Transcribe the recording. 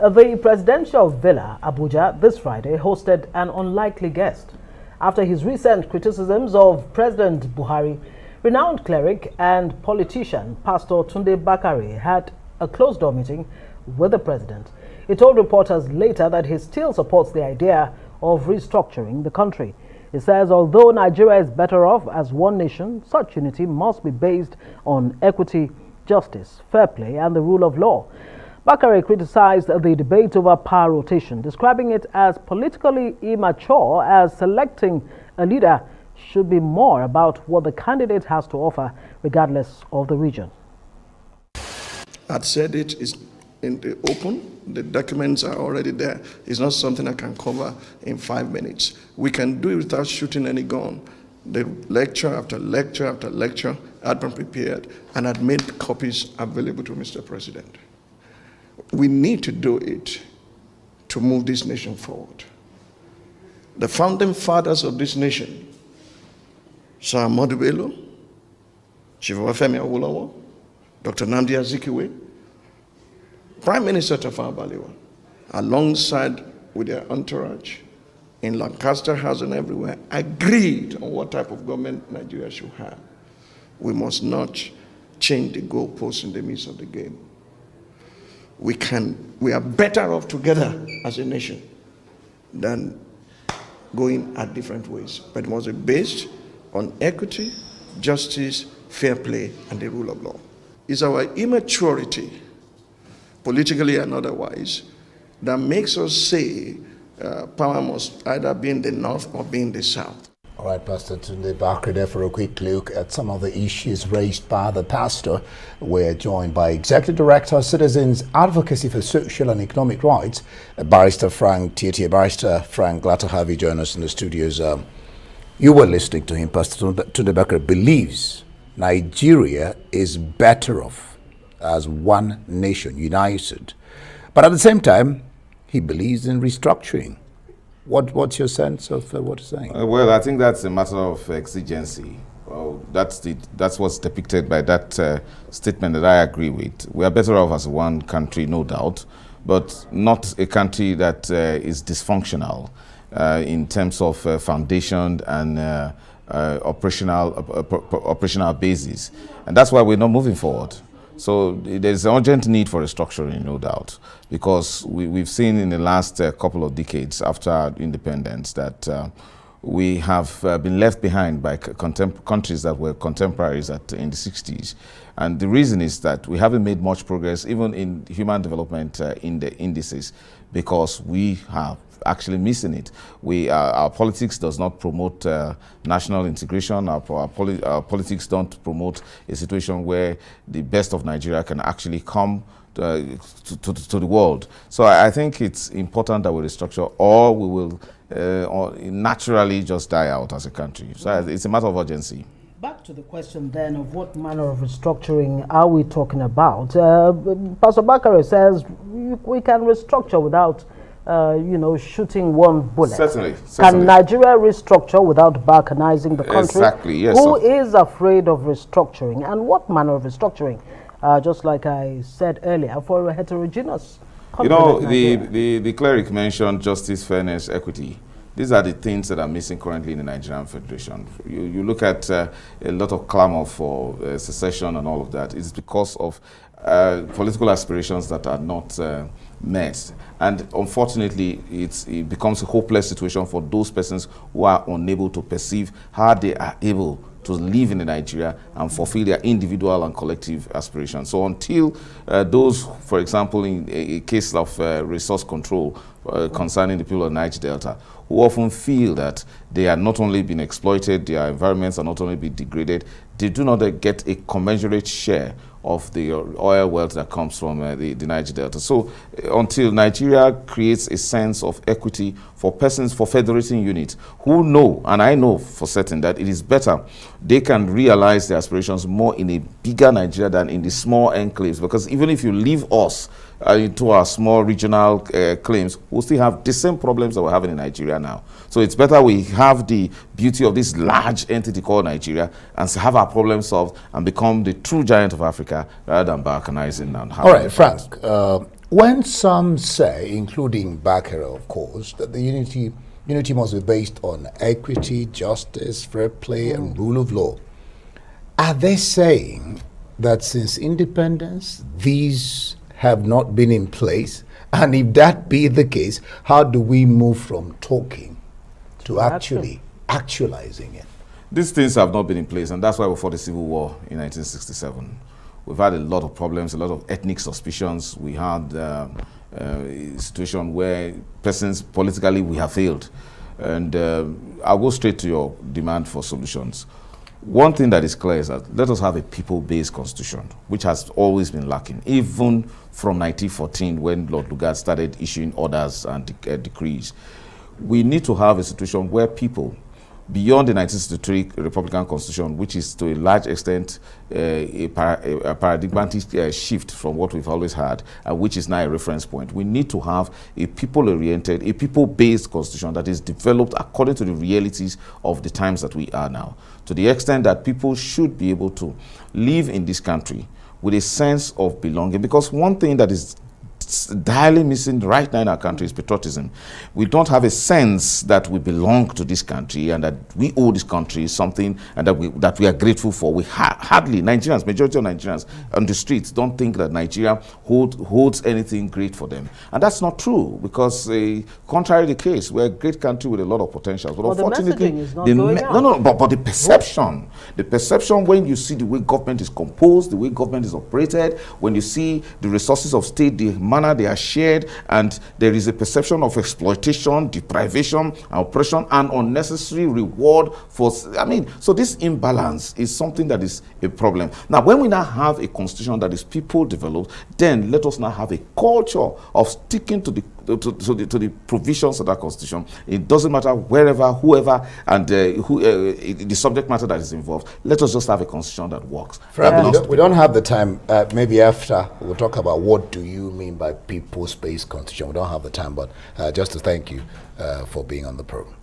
The presidential villa, Abuja, this Friday hosted an unlikely guest. After his recent criticisms of President Buhari, renowned cleric and politician Pastor Tunde Bakare had a closed-door meeting with the president. He told reporters later that he still supports the idea of restructuring the country. He says although Nigeria is better off as one nation, such unity must be based on equity, justice, fair play, and the rule of law. Bakare criticized the debate over power rotation, describing it as politically immature, as selecting a leader should be more about what the candidate has to offer, regardless of the region. I'd said it is in the open. The documents are already there. It's not something I can cover in 5 minutes. We can do it without shooting any gun. The lecture after lecture after lecture had been prepared and had made copies available to Mr. President. We need to do it to move this nation forward. The founding fathers of this nation, Sir Ahmadu Bello, Chief Obafemi Awolowo, Dr. Nnamdi Azikiwe, Prime Minister Tafawa Balewa, alongside with their entourage in Lancaster House and everywhere, agreed on what type of government Nigeria should have. We must not change the goalposts in the midst of the game. We are better off together as a nation than going at different ways. But it must be based on equity, justice, fair play, and the rule of law. It's our immaturity, politically and otherwise, that makes us say power must either be in the north or be in the south. All right, Pastor Tunde Bakare, there for a quick look at some of the issues raised by the pastor. We're joined by Executive Director, Citizens Advocacy for Social and Economic Rights, Barrister Frank Tietie. Barrister Frank, glad to have you join us in the studios. You were listening to him. Pastor Tunde Bakare believes Nigeria is better off as one nation, united. But at the same time, he believes in restructuring. What's your sense of what he's saying? Well, I think that's a matter of exigency. Well, that's what's depicted by that statement that I agree with. We are better off as one country, no doubt, but not a country that is dysfunctional in terms of foundation and operational basis. And that's why we're not moving forward. So there's an urgent need for restructuring, no doubt, because we've seen in the last couple of decades after independence that we have been left behind by countries that were contemporaries in the 60s. And the reason is that we haven't made much progress, even in human development in the indices, because we have actually missing it. Our politics does not promote national integration. Our politics don't promote a situation where the best of Nigeria can actually come to the world. So I think it's important that we restructure, or we will naturally just die out as a country. So it's a matter of urgency. Back to the question then of what manner of restructuring are we talking about? Pastor Bakare says we can restructure without shooting one bullet. Certainly. Can Nigeria restructure without balkanizing the country? Exactly, yes. Who is afraid of restructuring, and what manner of restructuring? Just like I said earlier, for a heterogeneous country. The cleric mentioned justice, fairness, equity. These are the things that are missing currently in the Nigerian Federation. You look at a lot of clamor for secession and all of that. It's because of political aspirations that are not met. And unfortunately, it becomes a hopeless situation for those persons who are unable to perceive how they are able to live in Nigeria and fulfill their individual and collective aspirations. So until those, for example, in a case of resource control concerning the people of Niger Delta, who often feel that they are not only being exploited, their environments are not only being degraded, they do not get a commensurate share of the oil wealth that comes from the Niger Delta. So until Nigeria creates a sense of equity for persons, for federating units who know, and I know for certain that it is better, they can realize their aspirations more in a bigger Nigeria than in the small enclaves. Because even if you leave us into our small regional claims, we'll still have the same problems that we're having in Nigeria now. So it's better we have the beauty of this large entity called Nigeria and have our problems solved and become the true giant of Africa rather than balkanizing. All right, Frank, When some say, including Bakare, of course, that the unity must be based on equity, justice, fair play, and rule of law, are they saying that since independence, these have not been in place? And if that be the case, how do we move from talking to actually actualizing it? These things have not been in place, and that's why we fought the Civil War in 1967. We've had a lot of problems, a lot of ethnic suspicions. We had a situation where persons politically we have failed. And I'll go straight to your demand for solutions. One thing that is clear is that let us have a people-based constitution, which has always been lacking, even from 1914 when Lord Lugard started issuing orders and decrees. We need to have a situation where people, beyond the 1963 Republican Constitution, which is to a large extent a paradigmatic shift from what we've always had, which is now a reference point. We need to have a people-oriented, a people-based constitution that is developed according to the realities of the times that we are now, to the extent that people should be able to live in this country with a sense of belonging. Because one thing that is direly missing right now in our country is patriotism. We don't have a sense that we belong to this country and that we owe this country something and that we are grateful for. We hardly, Nigerians, majority of Nigerians on the streets don't think that Nigeria holds anything great for them. And that's not true, because contrary to the case, we're a great country with a lot of potential. But unfortunately, the messaging is not going out. But the perception when you see the way government is composed, the way government is operated, when you see the resources of state, the manner they are shared, and there is a perception of exploitation, deprivation, oppression, and unnecessary reward for, so this imbalance is something that is a problem. Now, when we now have a constitution that is people developed, then let us now have a culture of sticking to the provisions of that constitution. It doesn't matter wherever, whoever, and the subject matter that is involved. Let us just have a constitution that works. We don't have the time. Maybe after we'll talk about what do you mean by people-based constitution. We don't have the time, but just to thank you for being on the program.